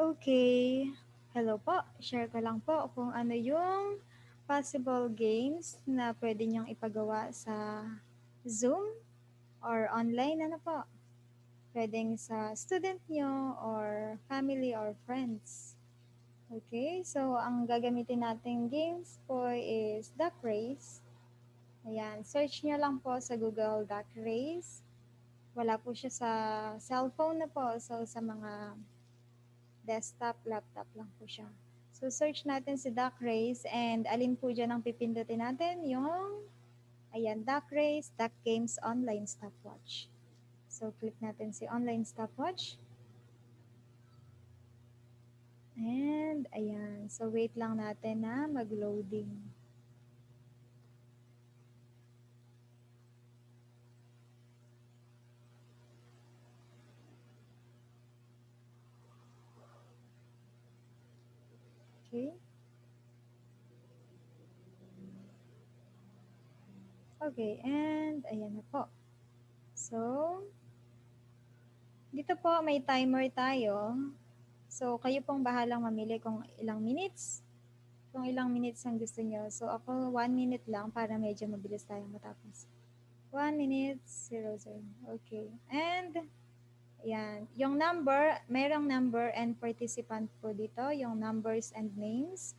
Okay. Hello po. Share ko lang po kung ano yung possible games na pwede niyong ipagawa sa Zoom or online. Ano po? Pwedeng sa student niyo or family or friends. Okay. So, ang gagamitin nating games po is Duck Race. Ayan. Search niyo lang po sa Google Duck Race. Wala po siya sa cellphone na po. So, sa mga desktop, laptop lang po siya. So, search natin si Duck Race and alin po dyan ang pipindutin natin? Yung, ayan, Duck Race, Duck Games Online Stopwatch. So, click natin si Online Stopwatch. And, ayan. So, wait lang natin na mag-loading. Okay. Okay, and ayan na po. So, dito po may timer tayo. So, kayo pong bahalang mamili kung ilang minutes ang gusto nyo. So, ako 1 minute lang para medyo mabilis tayong matapos. 1 minute, 00. Okay. And, yan. Yung number, merong number and participant po dito, yung numbers and names.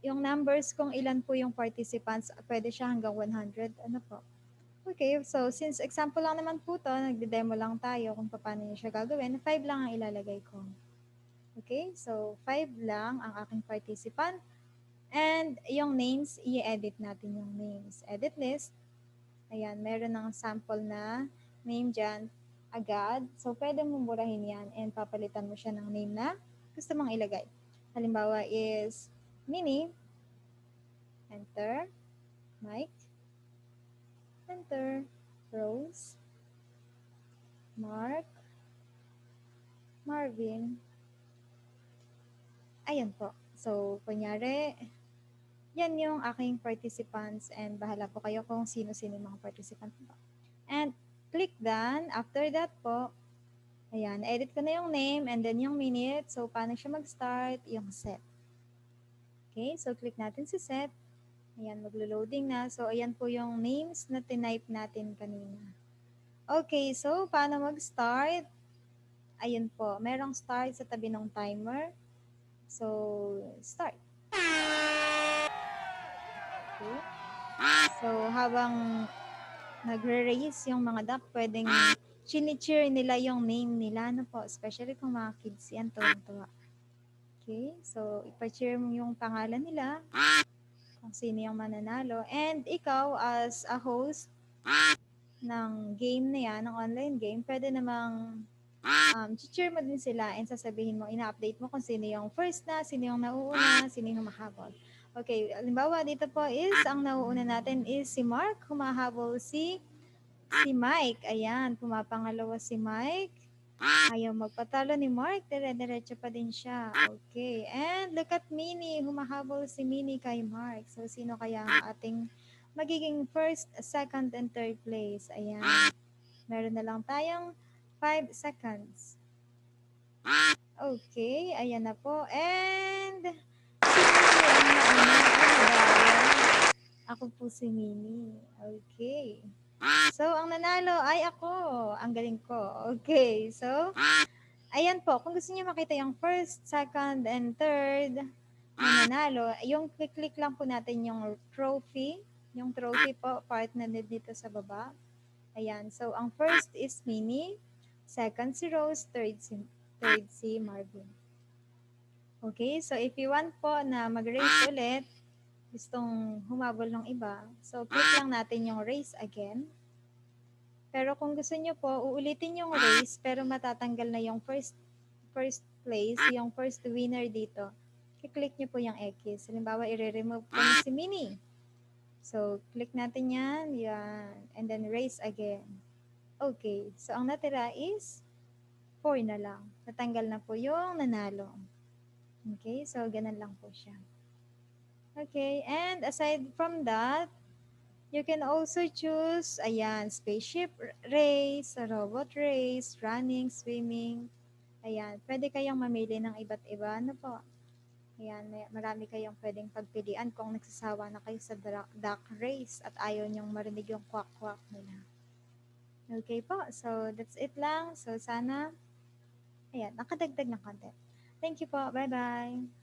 Yung numbers, kung ilan po yung participants, pwede siya hanggang 100. Ano po? Okay, so since example lang naman po to, nagde-demo lang tayo kung paano niyo siya gagawin, 5 lang ang ilalagay ko. Okay, so 5 lang ang aking participant. And yung names, i-edit natin yung names. Edit list. Ayan, meron ng sample na name dyan agad. So, pwede mong burahin yan and papalitan mo siya ng name na gusto mong ilagay. Halimbawa is Mini, enter, Mike, enter, Rose, Mark, Marvin. Ayan po. So, kunyari, yan yung aking participants and bahala po kayo kung sino-sino yung mga participant po. And click done. After that po, ayan, edit ko na yung name and then yung minute. So, paano siya mag-start? Yung set. Okay, so click natin si set. Ayan, maglo-loading na. So, ayan po yung names na tinype natin kanina. Okay, so paano mag-start? Ayun po, merong start sa tabi ng timer. So, start. Okay. So, habang nagre-raise yung mga duck, pwedeng chini-cheer nila yung name nila, no po? Especially kung mga kids yan, tuwang-tuwa. Okay, so ipa-cheer mo yung pangalan nila, kung sino yung mananalo. And ikaw, as a host ng game na yan, ng online game, pwede namang cheer mo din sila and sasabihin mo, ina-update mo kung sino yung first na, sino yung nauuna, sino yung humahabol. Okay, halimbawa dito po is, ang nauuna natin is si Mark, humahabol si Mike. Ayan, pumapangalawa si Mike. Ayaw magpatalo ni Mark, dire-diretso pa din siya. Okay, and look at Minnie, humahabol si Minnie kay Mark. So, sino kaya ang ating magiging first, second, and third place? Ayan, meron na lang tayong 5 seconds. Okay, ayan na po. And si Minnie ang nauna. Ako po si Minnie. Okay. So, ang nanalo ay ako. Ang galing ko. Okay. So, ayan po. Kung gusto niyo makita yung first, second, and third na nanalo, yung click lang po natin yung trophy. Yung trophy po, part na dito sa baba. Ayan. So, ang first is Minnie. Second si Rose. Third si Marvin. Okay. So, if you want po na mag-race ulit, gustong humabol ng iba, so click lang natin yung race again. Pero kung gusto nyo po, uulitin yung race pero matatanggal na yung first place, yung first winner dito. I-click nyo po yung X. Halimbawa, i-remove ko na si Minnie. So, click natin yan, yan. And then race again. Okay. So, ang natira is 4 na lang. Natanggal na po yung nanalo. Okay. So, ganun lang po siya. Okay. And aside from that, you can also choose, ayan, spaceship race, robot race, running, swimming. Ayan, pwede kayong mamili ng iba't iba, ano po. Ayan, marami kayong pwedeng pagpilian kung nagsasawa na kayo sa duck race at ayaw niyong marinig yung quack-quack nila. Okay po, so that's it lang. So sana, ayan, nakadagdag ng content. Thank you po, bye-bye.